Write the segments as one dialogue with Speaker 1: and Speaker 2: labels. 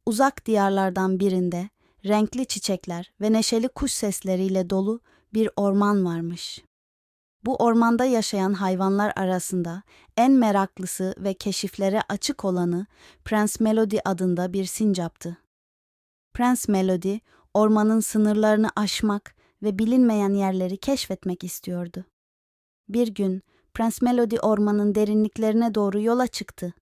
Speaker 1: Uzak diyarlardan birinde renkli çiçekler ve neşeli kuş sesleriyle dolu bir orman varmış. Bu ormanda yaşayan hayvanlar arasında en meraklısı ve keşiflere açık olanı Prens Melody adında bir sincaptı. Prens Melody, ormanın sınırlarını aşmak ve bilinmeyen yerleri keşfetmek istiyordu. Bir gün Prens Melody ormanın derinliklerine doğru yola çıktı.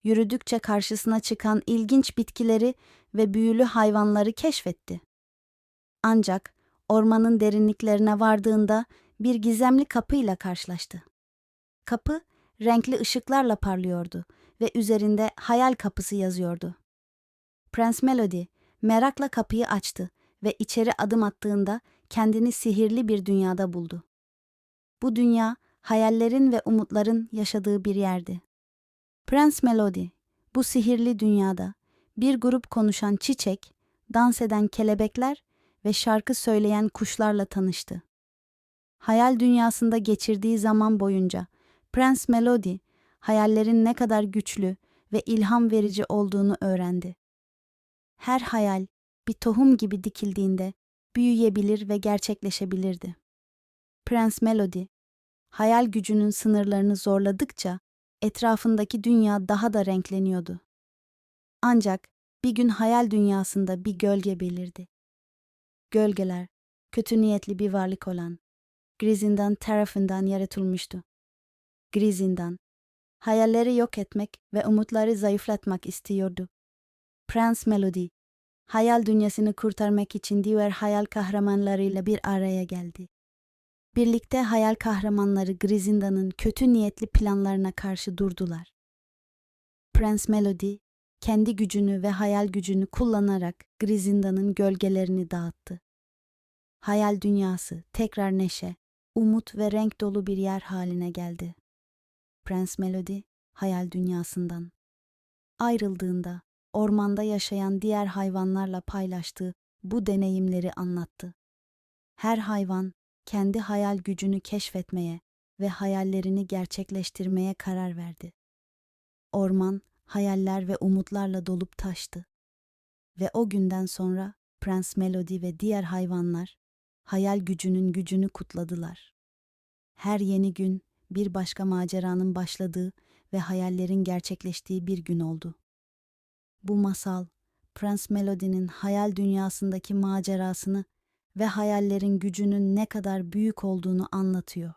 Speaker 1: Yürüdükçe karşısına çıkan ilginç bitkileri ve büyülü hayvanları keşfetti. Ancak ormanın derinliklerine vardığında bir gizemli kapıyla karşılaştı. Kapı renkli ışıklarla parlıyordu ve üzerinde hayal kapısı yazıyordu. Prens Melody merakla kapıyı açtı ve içeri adım attığında kendini sihirli bir dünyada buldu. Bu dünya hayallerin ve umutların yaşadığı bir yerdi. Prens Melody bu sihirli dünyada bir grup konuşan çiçek, dans eden kelebekler ve şarkı söyleyen kuşlarla tanıştı. Hayal dünyasında geçirdiği zaman boyunca Prens Melody hayallerin ne kadar güçlü ve ilham verici olduğunu öğrendi. Her hayal bir tohum gibi dikildiğinde büyüyebilir ve gerçekleşebilirdi. Prens Melody, hayal gücünün sınırlarını zorladıkça etrafındaki dünya daha da renkleniyordu. Ancak bir gün hayal dünyasında bir gölge belirdi. Gölgeler, kötü niyetli bir varlık olan Grizindan tarafından yaratılmıştı. Grizindan, hayalleri yok etmek ve umutları zayıflatmak istiyordu. Prens Melody, hayal dünyasını kurtarmak için diğer hayal kahramanlarıyla bir araya geldi. Birlikte hayal kahramanları Grizindan'ın kötü niyetli planlarına karşı durdular. Prens Melody, kendi gücünü ve hayal gücünü kullanarak Grizindan'ın gölgelerini dağıttı. Hayal dünyası tekrar neşe, umut ve renk dolu bir yer haline geldi. Prens Melody, hayal dünyasından ayrıldığında ormanda yaşayan diğer hayvanlarla paylaştığı bu deneyimleri anlattı. Her hayvan kendi hayal gücünü keşfetmeye ve hayallerini gerçekleştirmeye karar verdi. Orman hayaller ve umutlarla dolup taştı. Ve o günden sonra Prens Melody ve diğer hayvanlar hayal gücünün gücünü kutladılar. Her yeni gün bir başka maceranın başladığı ve hayallerin gerçekleştiği bir gün oldu. Bu masal, Prens Melody'nin hayal dünyasındaki macerasını ve hayallerin gücünün ne kadar büyük olduğunu anlatıyor.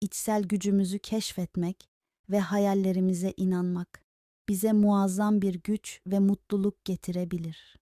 Speaker 1: İçsel gücümüzü keşfetmek ve hayallerimize inanmak bize muazzam bir güç ve mutluluk getirebilir.